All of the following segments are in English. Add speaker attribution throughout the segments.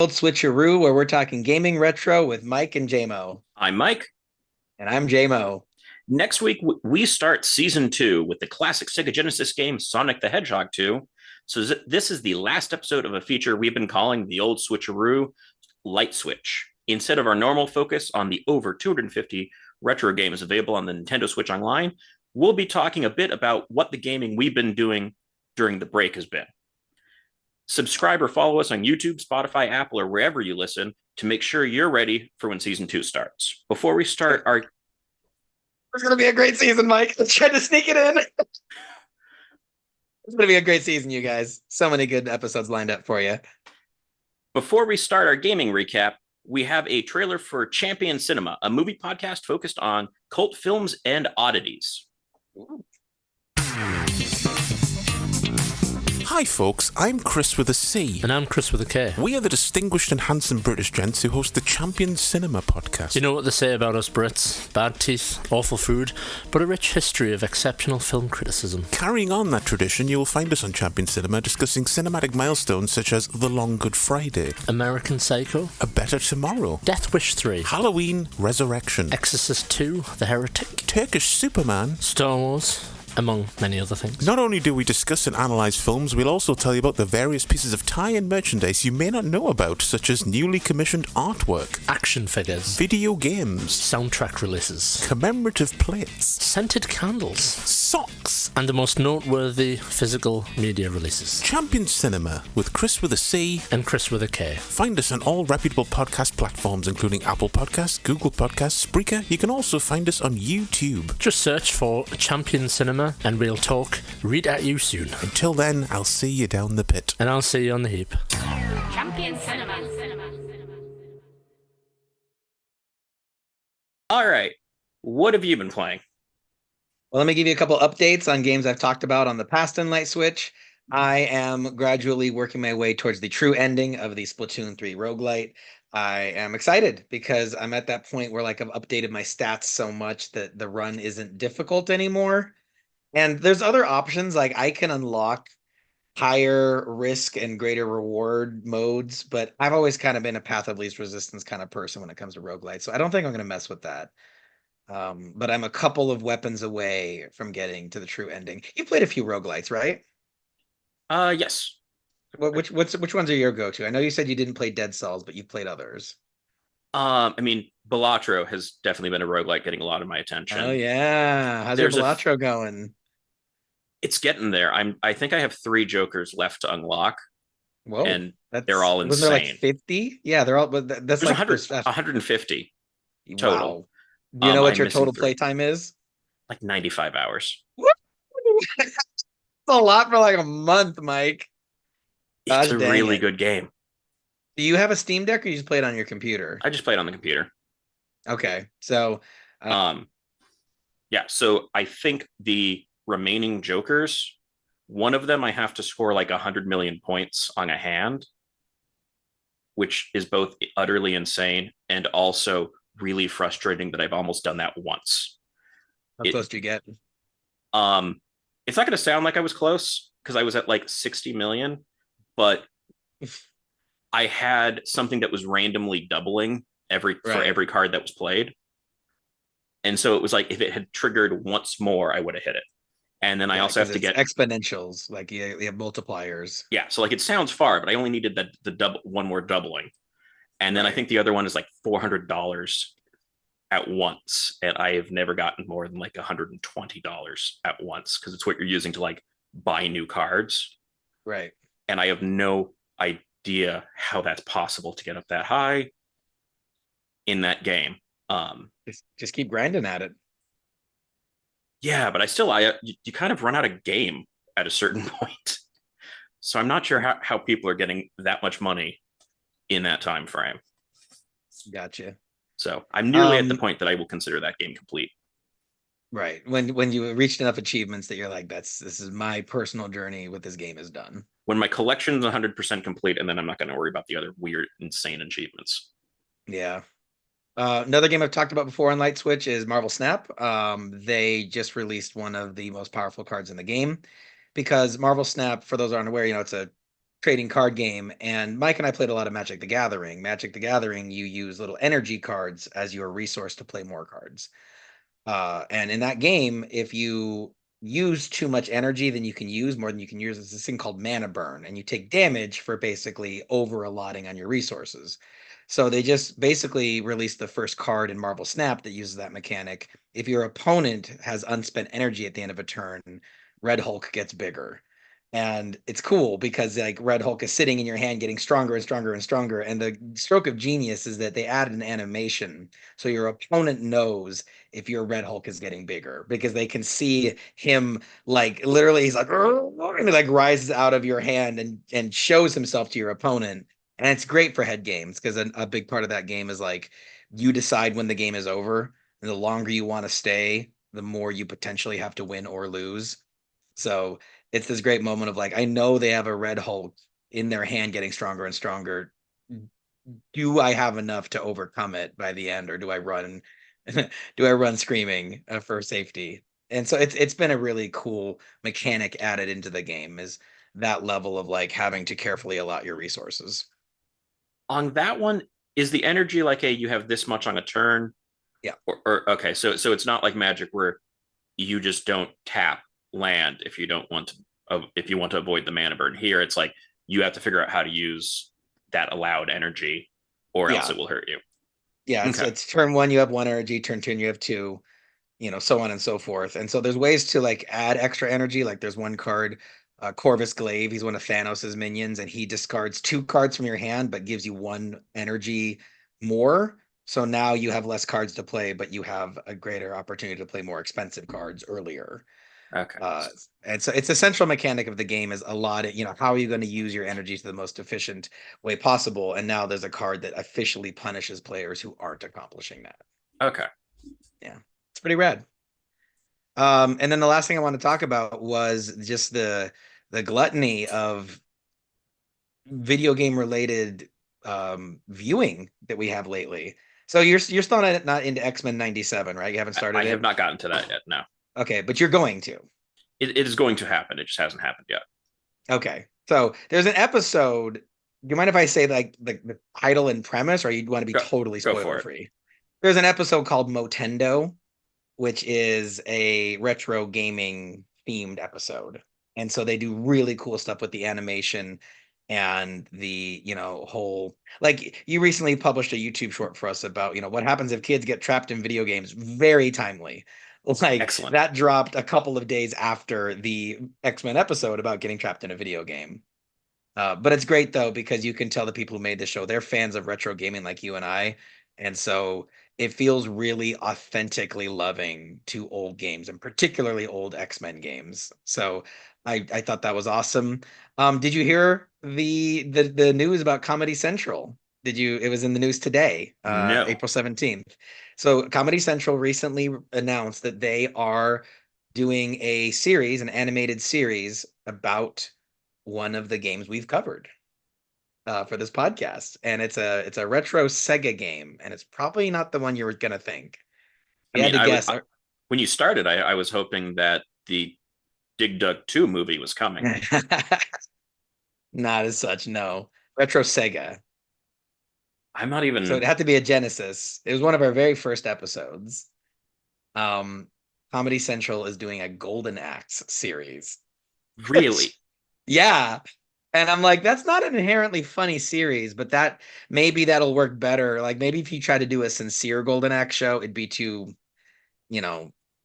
Speaker 1: Old Switch-a-roo, where we're talking gaming retro with Mike and Jaymo.
Speaker 2: I'm Mike.
Speaker 1: And I'm Jaymo.
Speaker 2: Next week, we start season 2 with the classic Sega Genesis game Sonic the Hedgehog 2. So, this is the last episode of a feature we've been calling the Old Switch-a-roo Lite Switch. Instead of our normal focus on the over 250 retro games available on the Nintendo Switch Online, we'll be talking a bit about what the gaming we've been doing during the break has been. Subscribe or follow us on YouTube, Spotify, Apple, or wherever you listen to make sure you're ready for when season 2 starts. Before we start our...
Speaker 1: It's going to be a great season, Mike. Let's try to sneak it in. It's going to be a great season, you guys. So many good episodes lined up for you.
Speaker 2: Before we start our gaming recap, we have a trailer for Champion Cinema, a movie podcast focused on cult films and oddities.
Speaker 1: Ooh.
Speaker 3: Hi folks, I'm Chris with a C.
Speaker 4: And I'm Chris with a K.
Speaker 3: We are the distinguished and handsome British gents who host the Champion Cinema podcast.
Speaker 4: You know what they say about us Brits? Bad teeth, awful food, but a rich history of exceptional film criticism.
Speaker 3: Carrying on that tradition, you will find us on Champion Cinema discussing cinematic milestones such as The Long Good Friday,
Speaker 4: American Psycho,
Speaker 3: A Better Tomorrow,
Speaker 4: Death Wish 3,
Speaker 3: Halloween Resurrection,
Speaker 4: Exorcist 2, The Heretic,
Speaker 3: Turkish Superman,
Speaker 4: Star Wars, among many other things.
Speaker 3: Not only do we discuss and analyse films, we'll also tell you about the various pieces of tie-in merchandise you may not know about, such as newly commissioned artwork,
Speaker 4: action figures,
Speaker 3: video games,
Speaker 4: soundtrack releases,
Speaker 3: commemorative plates,
Speaker 4: scented candles,
Speaker 3: socks,
Speaker 4: and the most noteworthy physical media releases.
Speaker 3: Champion Cinema with Chris with a C
Speaker 4: and Chris with a K.
Speaker 3: Find us on all reputable podcast platforms, including Apple Podcasts, Google Podcasts, Spreaker. You can also find us on YouTube.
Speaker 4: Just search for Champion Cinema and we'll talk, read at you soon.
Speaker 3: Until then, I'll see you down the pit.
Speaker 4: And I'll see you on the heap.
Speaker 5: Champion Cinema.
Speaker 2: All right. What have you been playing?
Speaker 1: Well, let me give you a couple updates on games I've talked about on the past in Lite Switch. I am gradually working my way towards the true ending of the Splatoon 3 roguelite. I am excited because I'm at that point where I've updated my stats so much that the run isn't difficult anymore. And there's other options, I can unlock higher risk and greater reward modes, but I've always kind of been a path of least resistance kind of person when it comes to roguelite, so I don't think I'm going to mess with that. But I'm a couple of weapons away from getting to the true ending. You played a few roguelites, right?
Speaker 2: Yes.
Speaker 1: Which ones are your go-to? I know you said you didn't play Dead Cells, but you've played others.
Speaker 2: Balatro has definitely been a roguelike getting a lot of my attention.
Speaker 1: Oh yeah. How's your Balatro going?
Speaker 2: It's getting there. I think I have 3 Jokers left to unlock.
Speaker 1: Whoa.
Speaker 2: And they're all insane.
Speaker 1: Wasn't there 50? Yeah, they're all, but that's
Speaker 2: There's 150 total.
Speaker 1: Wow. Do you know what your total playtime is?
Speaker 2: 95 hours.
Speaker 1: That's a lot for a month, Mike.
Speaker 2: It's a really good game.
Speaker 1: Do you have a Steam Deck or you just play it on your computer?
Speaker 2: I just play it on the computer.
Speaker 1: Okay. So
Speaker 2: yeah, so I think the remaining Jokers, one of them I have to score 100 million points on a hand, which is both utterly insane and also really frustrating that I've almost done that once.
Speaker 1: How close do you get?
Speaker 2: It's not going to sound like I was close because I was at 60 million, but I had something that was randomly doubling for every card that was played. And so it was if it had triggered once more, I would have hit it. And then I also have to get
Speaker 1: exponentials, you have multipliers.
Speaker 2: Yeah, so it sounds far, but I only needed the double, one more doubling. And then I think the other one is $400 at once, and I have never gotten more than $120 at once because it's what you're using to buy new cards.
Speaker 1: Right.
Speaker 2: And I have no idea how that's possible to get up that high in that game.
Speaker 1: Just keep grinding at it.
Speaker 2: Yeah, but you kind of run out of game at a certain point. So I'm not sure how people are getting that much money in that time frame.
Speaker 1: Gotcha.
Speaker 2: So I'm nearly at the point that I will consider that game complete.
Speaker 1: Right. When you reached enough achievements that you're this is my personal journey with this game is done.
Speaker 2: When my collection is 100% complete, and then I'm not going to worry about the other weird, insane achievements.
Speaker 1: Yeah. Another game I've talked about before on Lite Switch is Marvel Snap. They just released one of the most powerful cards in the game because Marvel Snap, for those who aren't aware, it's a trading card game, and Mike and I played a lot of Magic the Gathering. Magic the Gathering, you use little energy cards as your resource to play more cards. And in that game, if you use too much energy than you can use, more than you can use, it's this thing called mana burn, and you take damage for basically over allotting on your resources. So they just basically released the first card in Marvel Snap that uses that mechanic. If your opponent has unspent energy at the end of a turn, Red Hulk gets bigger. And it's cool because like Red Hulk is sitting in your hand getting stronger and stronger and stronger. And the stroke of genius is that they added an animation so your opponent knows if your Red Hulk is getting bigger because they can see him like literally he's like and he like rises out of your hand and shows himself to your opponent. And it's great for head games because a big part of that game is like you decide when the game is over, and the longer you want to stay, the more you potentially have to win or lose. So it's this great moment of like, I know they have a Red Hulk in their hand getting stronger and stronger. Do I have enough to overcome it by the end, or do I run? Do I run screaming for safety? And so it's been a really cool mechanic added into the game is that level of like having to carefully allot your resources.
Speaker 2: On that one, is the energy like a you have this much on a turn?
Speaker 1: Yeah.
Speaker 2: Or okay, so it's not like Magic where you just don't tap land if you don't want to if you want to avoid the mana burn. Here it's like you have to figure out how to use that allowed energy or else it will hurt you.
Speaker 1: Yeah, it's turn one you have one energy, turn two you have two, so on and so forth. And so there's ways to like add extra energy. Like there's one card, Corvus Glaive. He's one of Thanos's minions, and he discards 2 cards from your hand, but gives you 1 energy more. So now you have less cards to play, but you have a greater opportunity to play more expensive cards earlier.
Speaker 2: Okay.
Speaker 1: And so it's a central mechanic of the game is a lot of, how are you going to use your energy to the most efficient way possible? And now there's a card that officially punishes players who aren't accomplishing that.
Speaker 2: Okay.
Speaker 1: Yeah, it's pretty rad. And then the last thing I want to talk about was just the gluttony of video game related viewing that we have lately. So you're still not into X-Men 97, right? You haven't started
Speaker 2: I
Speaker 1: it?
Speaker 2: have not gotten to that yet. No.
Speaker 1: Okay, but you're going to.
Speaker 2: It is going to happen. It just hasn't happened yet.
Speaker 1: Okay. So there's an episode. Do you mind if I say like the title and premise, or you want to be totally spoiler free? There's an episode called Motendo, which is a retro gaming themed episode. And so they do really cool stuff with the animation and the, whole, like you recently published a YouTube short for us about, what happens if kids get trapped in video games. Very timely. Like
Speaker 2: excellent.
Speaker 1: That dropped a couple of days after the X-Men episode about getting trapped in a video game. But it's great though, because you can tell the people who made the show, they're fans of retro gaming like you and I. And so it feels really authentically loving to old games and particularly old X-Men games. So I thought that was awesome. Did you hear the news about Comedy Central? It was in the news today,
Speaker 2: No.
Speaker 1: April 17th. So Comedy Central recently announced that they are doing an animated series about one of the games we've covered for this podcast. And it's a retro Sega game, and it's probably not the one you were gonna think.
Speaker 2: When you started, I was hoping that the Dig Dug 2 movie was coming.
Speaker 1: Not as such, no. Retro Sega.
Speaker 2: I'm not even.
Speaker 1: So it had to be a Genesis. It was one of our very first episodes. Comedy Central is doing a Golden Axe series.
Speaker 2: Really?
Speaker 1: Yeah. And I'm like, that's not an inherently funny series, but that'll work better. Like maybe if you try to do a sincere Golden Axe show, it'd be too,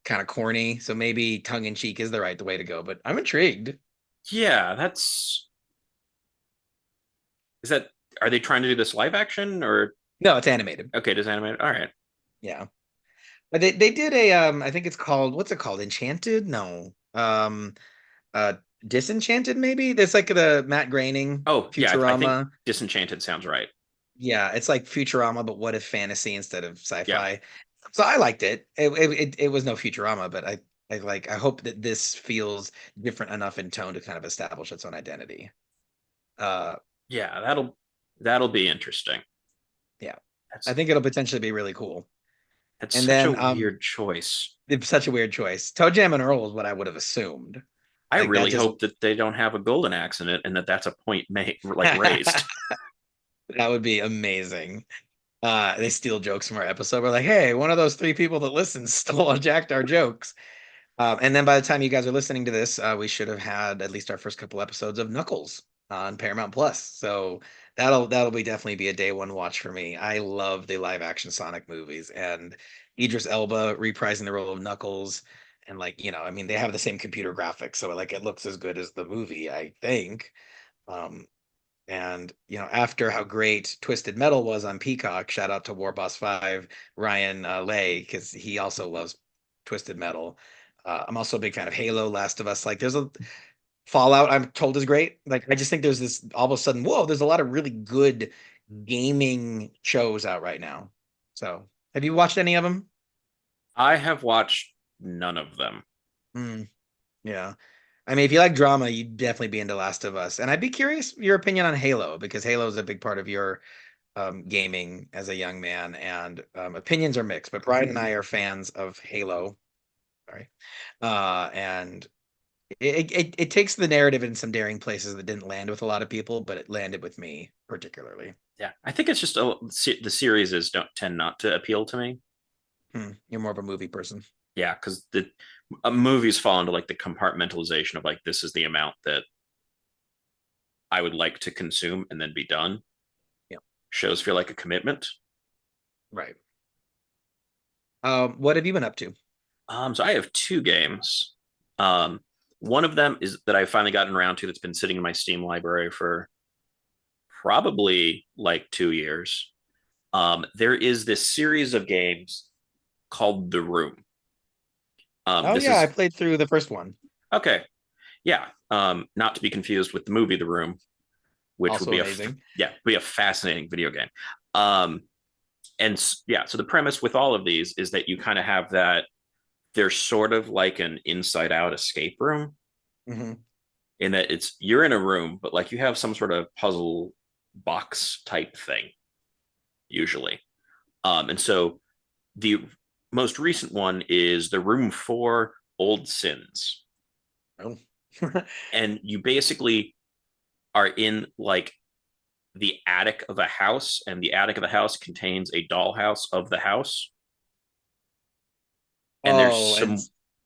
Speaker 1: kind of corny. So maybe tongue in cheek is the right way to go, but I'm intrigued.
Speaker 2: Yeah, are they trying to do this live action or?
Speaker 1: No, it's animated.
Speaker 2: Okay, it's animated. All right.
Speaker 1: Yeah. But they did I think it's called, what's it called? Enchanted? No. Disenchanted maybe? There's like the Matt Groening Futurama.
Speaker 2: Yeah, I think Disenchanted sounds right.
Speaker 1: Yeah, it's like Futurama, but what if fantasy instead of sci-fi? Yeah. So I liked it. It was no Futurama, but I hope that this feels different enough in tone to kind of establish its own identity.
Speaker 2: Yeah, that'll be interesting.
Speaker 1: Yeah. I think it'll potentially be really cool.
Speaker 2: It's such a weird choice.
Speaker 1: It's such a weird choice. Toe Jam and Earl is what I would have assumed.
Speaker 2: I
Speaker 1: Like that
Speaker 2: really
Speaker 1: just
Speaker 2: hope that they don't have a golden axe in it and that's a point made like raised.
Speaker 1: that would be amazing. They steal jokes from our episode. We're like, hey, one of those three people that listens stole and jacked our jokes. And then by the time you guys are listening to this, we should have had at least our first couple episodes of Knuckles on Paramount Plus. So that'll be definitely be a day one watch for me. I love the live action Sonic movies, and Idris Elba reprising the role of Knuckles. And like, I mean, they have the same computer graphics, so like it looks as good as the movie, I think. And after how great Twisted Metal was on Peacock, shout out to War Boss 5, Ryan Lay, because he also loves Twisted Metal. I'm also a big fan of Halo, Last of Us. Like there's a Fallout I'm told is great. Like I just think there's this all of a sudden, whoa, there's a lot of really good gaming shows out right now. So have you watched any of them?
Speaker 2: I have watched none of them.
Speaker 1: Yeah. I mean, if you like drama, you'd definitely be into Last of Us. And I'd be curious your opinion on Halo, because Halo is a big part of your gaming as a young man, and opinions are mixed. But Brian and I are fans of Halo. Sorry. And it takes the narrative in some daring places that didn't land with a lot of people, but it landed with me particularly.
Speaker 2: Yeah, I think it's just the series don't tend not to appeal to me.
Speaker 1: You're more of a movie person.
Speaker 2: Yeah, because the movies fall into like the compartmentalization of like this is the amount that I would like to consume and then be done.
Speaker 1: Yeah,
Speaker 2: shows feel like a commitment.
Speaker 1: Right. What have you been up to?
Speaker 2: So I have two games. One of them is that I've finally gotten around to that's been sitting in my Steam library for probably like 2 years. There is this series of games called The Room.
Speaker 1: I played through the first one.
Speaker 2: Okay. Yeah. Not to be confused with the movie The Room, which
Speaker 1: Also
Speaker 2: would be
Speaker 1: amazing.
Speaker 2: be a fascinating video game. So the premise with all of these is that you kind of have that they're sort of like an inside out escape room, in that you're in a room, but like you have some sort of puzzle box type thing usually. And so the most recent one is The Room 4 Old Sins.
Speaker 1: Oh.
Speaker 2: And you basically are in like the attic of a house, and the attic of the house contains a dollhouse of the house. And there's some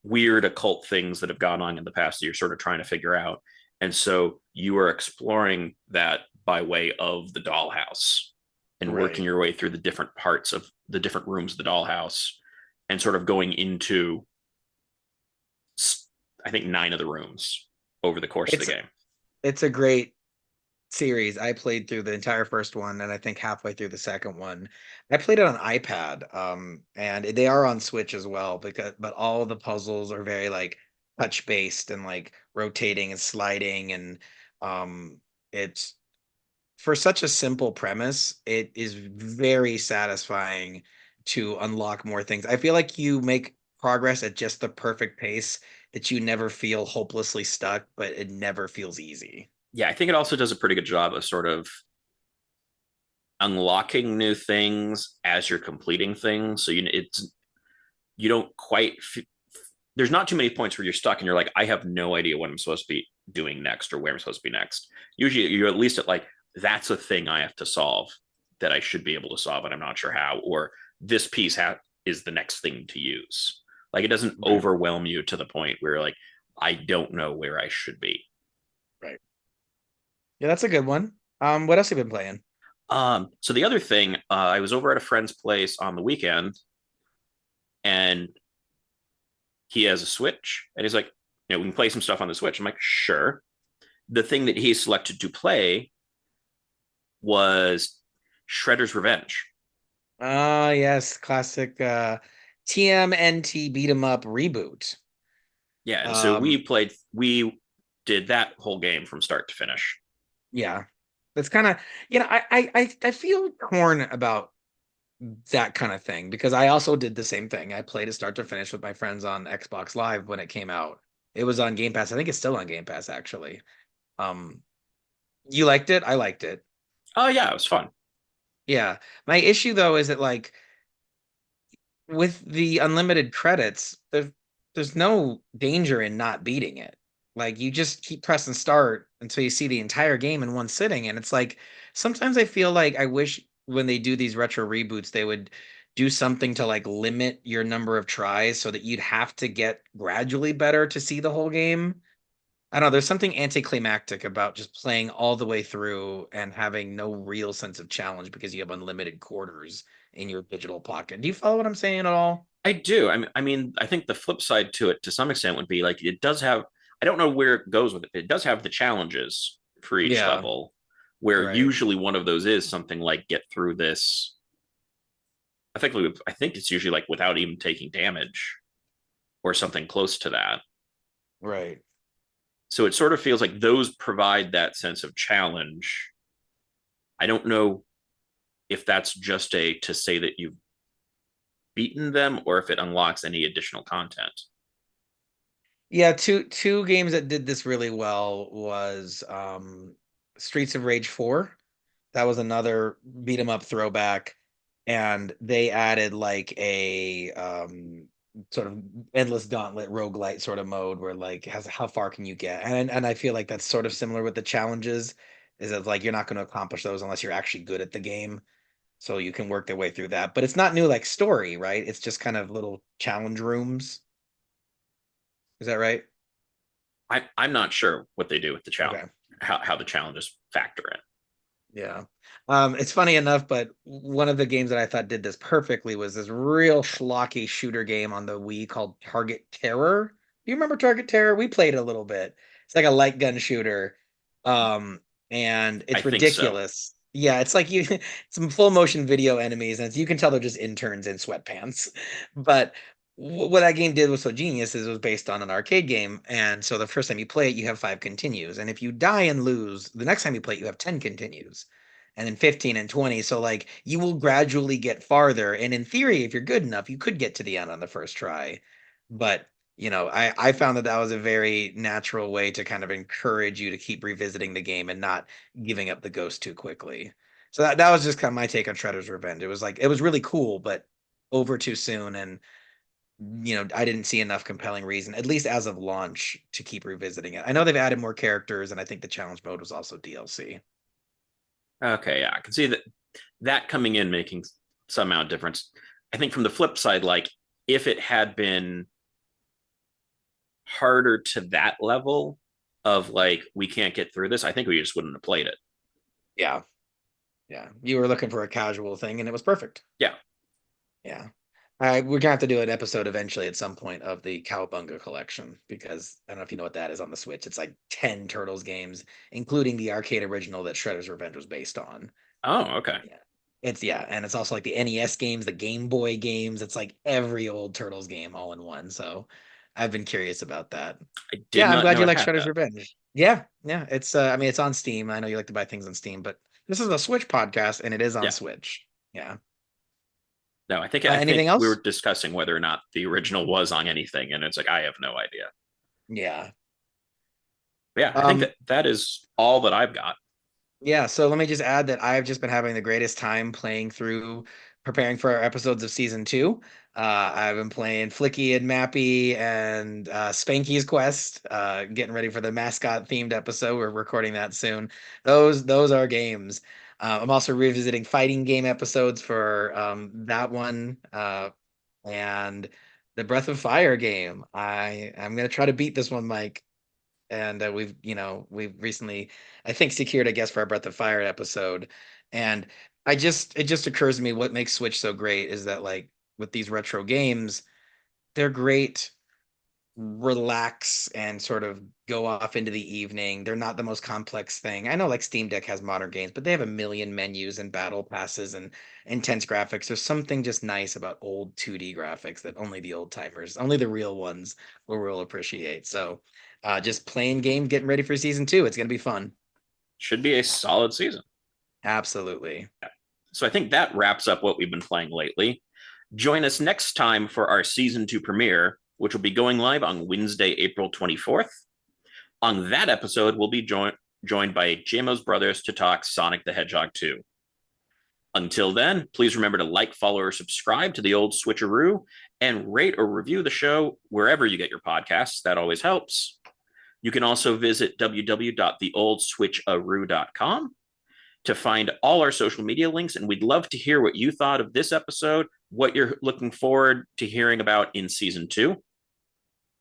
Speaker 2: weird occult things that have gone on in the past that you're sort of trying to figure out. And so you are exploring that by way of the dollhouse and working your way through the different parts of the different rooms of the dollhouse, and sort of going into, I think, 9 of the rooms over the course of the game.
Speaker 1: It's a great series. I played through the entire first one, and I think halfway through the second one. I played it on iPad, and they are on Switch as well, but all the puzzles are very like touch based and like rotating and sliding, and it's for such a simple premise, it is very satisfying to unlock more things. I feel like you make progress at just the perfect pace that you never feel hopelessly stuck, but it never feels easy.
Speaker 2: Yeah, I think it also does a pretty good job of sort of unlocking new things as you're completing things. So you don't quite there's not too many points where you're stuck and you're like, I have no idea what I'm supposed to be doing next or where I'm supposed to be next. Usually you're at least at like, that's a thing I have to solve that I should be able to solve, and I'm not sure how, or this piece is the next thing to use. Like it doesn't overwhelm you to the point where like, I don't know where I should be.
Speaker 1: Right. Yeah, that's a good one. What else have you been playing?
Speaker 2: So the other thing, I was over at a friend's place on the weekend, and he has a Switch, and he's like, we can play some stuff on the Switch. I'm like, sure. The thing that he selected to play was Shredder's Revenge.
Speaker 1: Yes, classic TMNT beat 'em up reboot.
Speaker 2: Yeah, and so we did that whole game from start to finish.
Speaker 1: Yeah. That's kind of, I feel torn about that kind of thing, because I also did the same thing. I played it start to finish with my friends on Xbox Live when it came out. It was on Game Pass. I think it's still on Game Pass, actually. You liked it? I liked it.
Speaker 2: Oh yeah, it was fun.
Speaker 1: Yeah. My issue though is that like with the unlimited credits, there's no danger in not beating it. Like you just keep pressing start until you see the entire game in one sitting. And it's like sometimes I feel like I wish when they do these retro reboots, they would do something to like limit your number of tries so that you'd have to get gradually better to see the whole game. I don't know, there's something anticlimactic about just playing all the way through and having no real sense of challenge because you have unlimited quarters in your digital pocket. Do you follow what I'm saying at all?
Speaker 2: I do. I mean, I think the flip side to it, to some extent, would be like it does have. I don't know where it goes with it. It does have the challenges for each
Speaker 1: Yeah,
Speaker 2: level, where
Speaker 1: right.
Speaker 2: usually one of those is something like get through this. I think it's usually like without even taking damage or something close to that.
Speaker 1: Right.
Speaker 2: So it sort of feels like those provide that sense of challenge. I don't know if that's just a to say that you've beaten them or if it unlocks any additional content.
Speaker 1: Yeah, two games that did this really well was Streets of Rage 4. That was another beat 'em up throwback, and they added like a sort of endless gauntlet roguelite sort of mode where like has how far can you get? And I feel like that's sort of similar with the challenges, is that like you're not going to accomplish those unless you're actually good at the game. So you can work their way through that. But it's not new like story, right? It's just kind of little challenge rooms. Is that right?
Speaker 2: I'm not sure what they do with the challenge,
Speaker 1: Okay.
Speaker 2: how the challenges factor in.
Speaker 1: Yeah. It's funny enough, but one of the games that I thought did this perfectly was this real schlocky shooter game on the Wii called Target Terror. Do you remember Target Terror? We played it a little bit. It's like a light gun shooter. And
Speaker 2: I
Speaker 1: it's
Speaker 2: think so.
Speaker 1: ridiculous. Yeah, it's like you some full motion video enemies, and you can tell they're just interns in sweatpants. But what that game did was so genius is it was based on an arcade game, and so the first time you play it, you have 5 continues, and if you die and lose, the next time you play it, you have 10 continues, and then 15 and 20. So like you will gradually get farther, and in theory, if you're good enough, you could get to the end on the first try. But I found that that was a very natural way to kind of encourage you to keep revisiting the game and not giving up the ghost too quickly. So that was just kind of my take on Shredder's Revenge. It was like it was really cool, but over too soon, and I didn't see enough compelling reason, at least as of launch, to keep revisiting it. I know they've added more characters, and I think the challenge mode was also DLC.
Speaker 2: Okay, yeah, I can see that coming in making some amount of difference. I think from the flip side, like if it had been harder to that level of like we can't get through this, I think we just wouldn't have played it.
Speaker 1: Yeah, yeah. You were looking for a casual thing, and it was perfect.
Speaker 2: Yeah.
Speaker 1: Yeah. We're gonna have to do an episode eventually at some point of the Cowabunga collection because I don't know if you know what that is on the Switch. It's like 10 Turtles games, including the arcade original that Shredder's Revenge was based on.
Speaker 2: Oh, okay.
Speaker 1: Yeah. And it's also like the NES games, the Game Boy games. It's like every old Turtles game all in one. So I've been curious about that.
Speaker 2: I did
Speaker 1: Yeah, I'm
Speaker 2: not
Speaker 1: glad
Speaker 2: know
Speaker 1: you
Speaker 2: it
Speaker 1: like
Speaker 2: had
Speaker 1: Shredder's
Speaker 2: that.
Speaker 1: Revenge. Yeah, yeah. It's I mean it's on Steam. I know you like to buy things on Steam, but this is a Switch podcast and it is on
Speaker 2: Yeah.
Speaker 1: Switch. Yeah.
Speaker 2: No, I think
Speaker 1: Anything
Speaker 2: we were
Speaker 1: else?
Speaker 2: discussing whether or not the original was on anything, and it's like I have no idea.
Speaker 1: Yeah.
Speaker 2: But yeah, I think
Speaker 1: Um,
Speaker 2: that is all that I've got.
Speaker 1: Yeah, so let me just add that I've just been having the greatest time playing through preparing for our episodes of season two. I've been playing Flicky and Mappy and Spanky's Quest, getting ready for the mascot themed episode. We're recording that soon. Those are games. I'm also revisiting fighting game episodes for that one and the Breath of Fire game. I'm gonna try to beat this one, Mike, and we've recently I think secured a guest for our Breath of Fire episode, and it just occurs to me what makes Switch so great is that like with these retro games, they're great relax and sort of go off into the evening. They're not the most complex thing. I know like Steam Deck has modern games, but they have a million menus and battle passes and intense graphics. There's something just nice about old 2D graphics that only the old timers, only the real ones will appreciate. So just playing game, getting ready for season two. It's gonna be fun.
Speaker 2: Should be a solid season.
Speaker 1: Absolutely.
Speaker 2: So I think that wraps up what we've been playing lately. Join us next time for our season two premiere, which will be going live on Wednesday, April 24th. On that episode, we'll be joined by Jaymo's brothers to talk Sonic the Hedgehog 2. Until then, please remember to like, follow, or subscribe to the Old Switch-a-roo and rate or review the show wherever you get your podcasts. That always helps. You can also visit www.theoldswitch-a-roo.com to find all our social media links. And we'd love to hear what you thought of this episode, what you're looking forward to hearing about in season 2.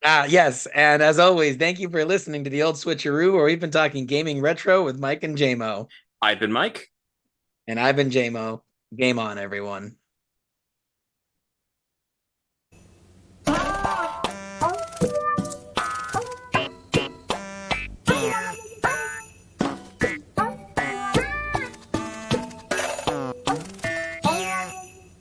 Speaker 1: Yes. And as always, thank you for listening to the Old Switch-a-roo, where we've been talking gaming retro with Mike and Jaymo.
Speaker 2: I've been Mike.
Speaker 1: And I've been Jaymo. Game on, everyone.